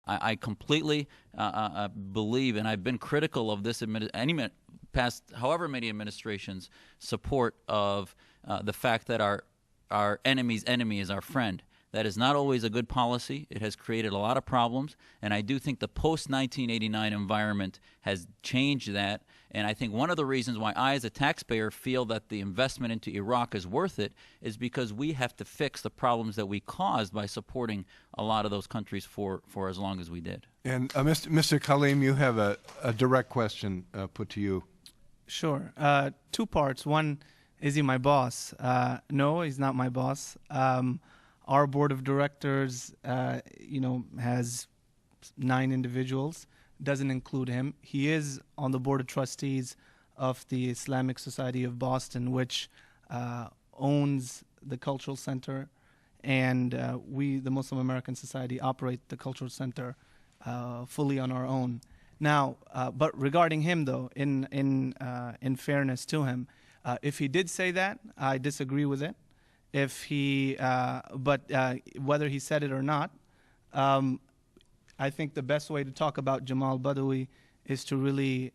I completely believe, and I've been critical of this past however many administrations' support of the fact that our enemy's enemy is our friend. That is not always a good policy. It has created a lot of problems, and I do think the post-1989 environment has changed that. And I think one of the reasons why I, as a taxpayer, feel that the investment into Iraq is worth it is because we have to fix the problems that we caused by supporting a lot of those countries for as long as we did. And Mr. Kaleem, you have a direct question put to you. Sure. Two parts. One, is he my boss? No, he's not my boss. Our board of directors, has 9 individuals. Doesn't include him. He is on the board of trustees of the Islamic Society of Boston, which owns the Cultural Center, and we, the Muslim American Society, operate the Cultural Center fully on our own. Now, but regarding him, though, in fairness to him, if he did say that, I disagree with it. If he, whether he said it or not, I think the best way to talk about Jamal Badawi is to really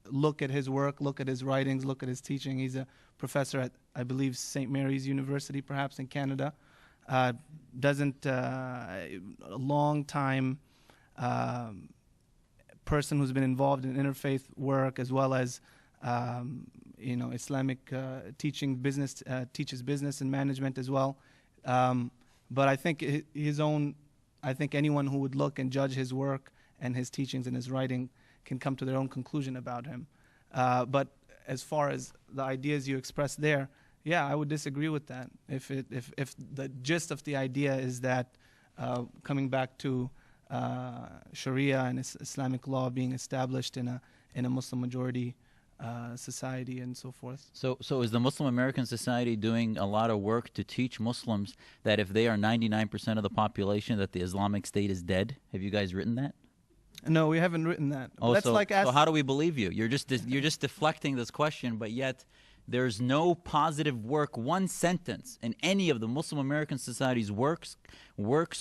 look at his work, look at his writings, look at his teaching. He's a professor at, I believe, St. Mary's University, perhaps in Canada. A long time person who's been involved in interfaith work as well as Islamic teaching business, teaches business and management as well. But I think I think anyone who would look and judge his work and his teachings and his writing can come to their own conclusion about him. But as far as the ideas you expressed there, yeah, I would disagree with that. If the gist of the idea is that coming back to Sharia and Islamic law being established in a Muslim majority society and so forth. So is the Muslim American Society doing a lot of work to teach Muslims that if they are 99% of the population, that the Islamic State is dead? Have you guys written that? No, we haven't written that. Oh, That's like asking, so how do we believe you? You're just deflecting this question, but yet there's no positive work, one sentence in any of the Muslim American Society's works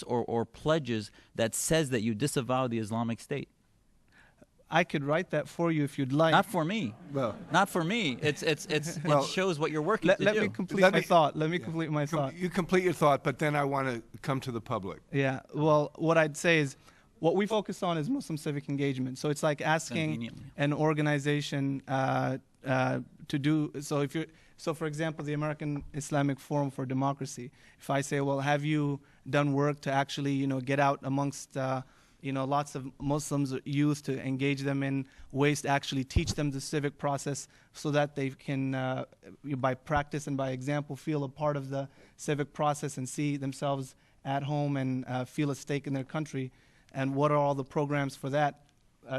or pledges that says that you disavow the Islamic State. I could write that for you if you'd like. Not for me. Well, not for me. It shows what you're working to do. Let me complete my thought. Let me complete my thought. You complete your thought, but then I want to come to the public. Yeah. Well, what I'd say is, what we focus on is Muslim civic engagement. So it's like asking an organization to do. So for example, the American Islamic Forum for Democracy. If I say, well, have you done work to actually, get out amongst lots of Muslims, youth, to engage them in ways to actually teach them the civic process so that they can, by practice and by example, feel a part of the civic process and see themselves at home and feel a stake in their country. And what are all the programs for that?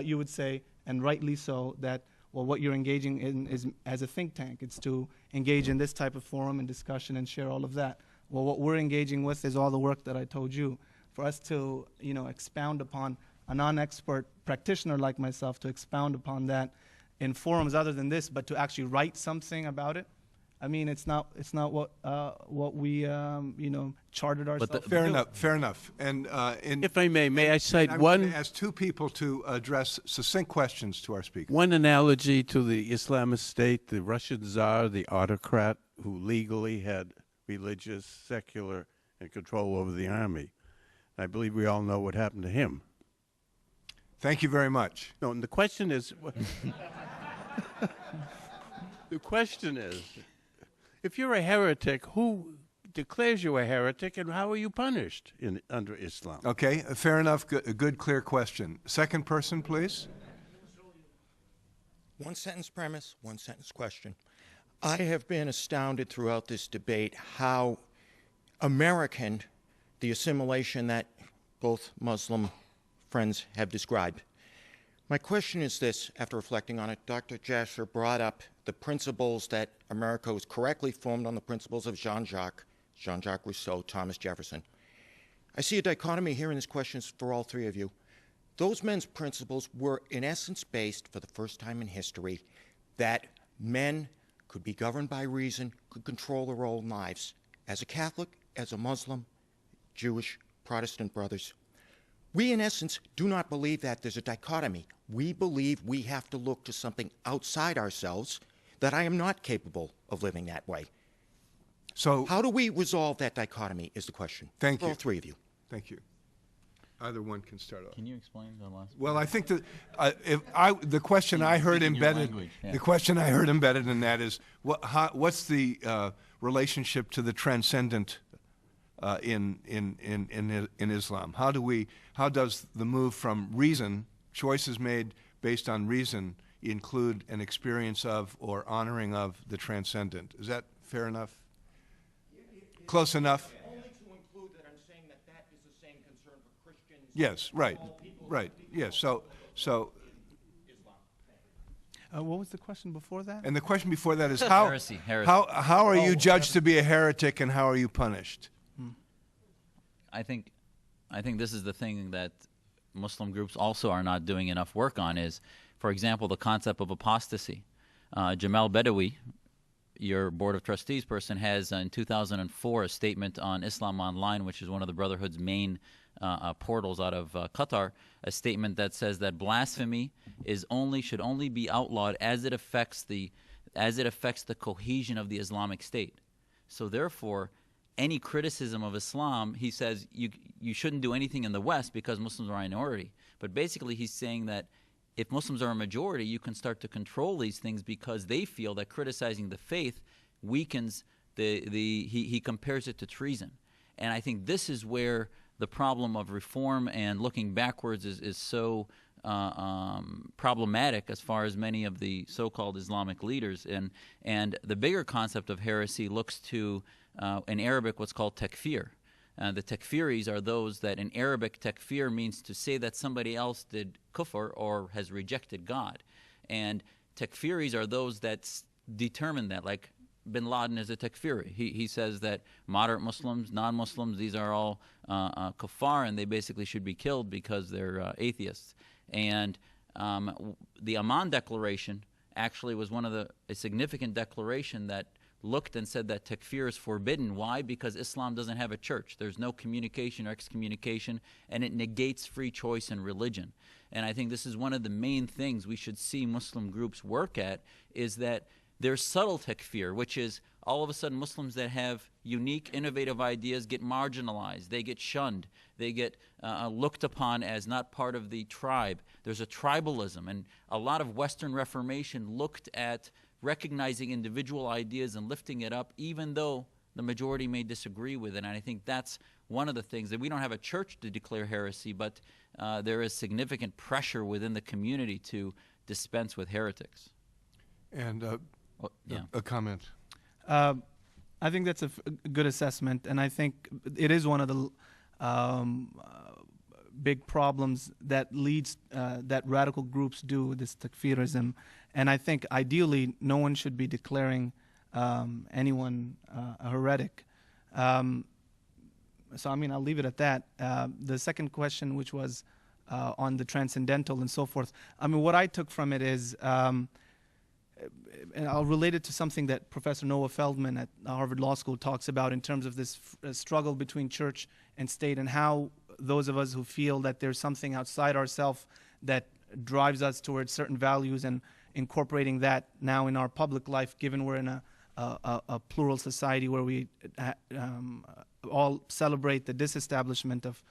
You would say, and rightly so, that, well, what you're engaging in is as a think tank. It's to engage in this type of forum and discussion and share all of that. Well, what we're engaging with is all the work that I told you. For us to, expound upon, a non-expert practitioner like myself, to expound upon that in forums other than this, but to actually write something about it, I mean, it's not what we, chartered ourselves. Fair enough. And if I may I cite I'm one? going to ask 2 people to address succinct questions to our speaker. One analogy to the Islamist state: the Russian Tsar, the autocrat, who legally had religious, secular, and control over the army. I believe we all know what happened to him. Thank you very much. No, and the question is, if you're a heretic, who declares you a heretic, and how are you punished under Islam? Okay, fair enough. A good, clear question. Second person, please. One sentence premise, one sentence question. I have been astounded throughout this debate how American the assimilation that both Muslim friends have described. My question is this, after reflecting on it: Dr. Jasser brought up the principles that America was correctly formed on the principles of Jean-Jacques Rousseau, Thomas Jefferson. I see a dichotomy here in this question for all 3 of you. Those men's principles were in essence based, for the first time in history, that men could be governed by reason, could control their own lives. As a Catholic, as a Muslim, Jewish, Protestant brothers, We, in essence, do not believe that there's a dichotomy. We believe we have to look to something outside ourselves, that I am not capable of living that way. So How do we resolve that dichotomy is the question. Thank For you. all three of you. thank you. Either one can start off. Can you explain the last? Well, I think that the question I heard Speak in your embedded, language, yeah. the question I heard embedded in that is, what's the relationship to the transcendent in Islam? How does the move from reason, choices made based on reason, include an experience of or honoring of the transcendent? Is that fair enough? Close enough? Only to include that I'm saying that that is the same concern for Christians. Yes, right, right. Yes. So, What was the question before that? and the question before that is how Heresy. how are you judged to be a heretic, and how are you punished? I think this is the thing that Muslim groups also are not doing enough work on is, for example, the concept of apostasy. Jamal Badawi, your Board of Trustees person, has in 2004 a statement on Islam Online, which is one of the Brotherhood's main portals out of Qatar, a statement that says that blasphemy should only be outlawed as it affects the cohesion of the Islamic State. So therefore, any criticism of Islam, he says you shouldn't do anything in the West because Muslims are a minority. But basically he's saying that if Muslims are a majority, you can start to control these things because they feel that criticizing the faith weakens he compares it to treason. And I think this is where the problem of reform and looking backwards is so problematic as far as many of the so-called Islamic leaders. And the bigger concept of heresy looks to, in Arabic, what's called takfir. The takfiris are those that in Arabic, takfir means to say that somebody else did kufr or has rejected God. And takfiris are those that determine that, like bin Laden is a takfiri. He says that moderate Muslims, non-Muslims, these are all kuffar, and they basically should be killed because they're atheists. And the Amman Declaration actually was a significant declaration that looked and said that takfir is forbidden. Why? Because Islam doesn't have a church. There's no communication or excommunication, and it negates free choice in religion. And I think this is one of the main things we should see Muslim groups work at, is that there's subtle takfir, which is all of a sudden Muslims that have unique, innovative ideas get marginalized. They get shunned. They get looked upon as not part of the tribe. There's a tribalism, and a lot of Western Reformation looked at recognizing individual ideas and lifting it up, even though the majority may disagree with it. And I think that's one of the things, that we don't have a church to declare heresy, but there is significant pressure within the community to dispense with heretics. And Yeah. a comment. I think that's a good assessment, and I think it is one of the big problems that leads that radical groups do, this takfirism. And I think ideally no one should be declaring anyone a heretic. So I mean, I'll leave it at that. The second question, which was on the transcendental and so forth, I mean, what I took from it is, and I'll relate it to something that Professor Noah Feldman at Harvard Law School talks about in terms of this struggle between church and state, and how those of us who feel that there's something outside ourselves that drives us towards certain values, and incorporating that now in our public life, given we're in a plural society where we all celebrate the disestablishment of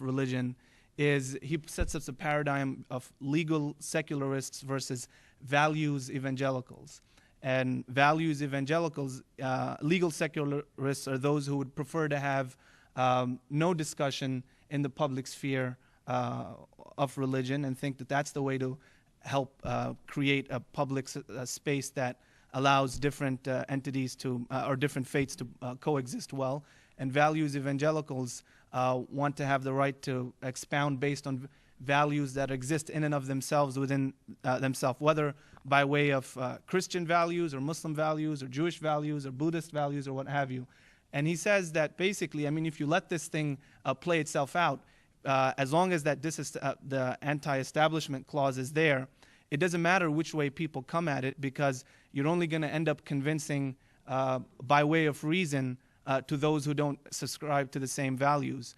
religion, is he sets up a paradigm of legal secularists versus values evangelicals. And values evangelicals, legal secularists, are those who would prefer to have no discussion in the public sphere of religion, and think that that's the way to help create a public space that allows different entities to, or different faiths to coexist well. And values evangelicals want to have the right to expound based on values that exist in and of themselves within themselves, whether by way of Christian values or Muslim values or Jewish values or Buddhist values or what have you. And he says that basically, I mean, if you let this thing play itself out, as long as that the anti-establishment clause is there, it doesn't matter which way people come at it, because you're only going to end up convincing by way of reason to those who don't subscribe to the same values.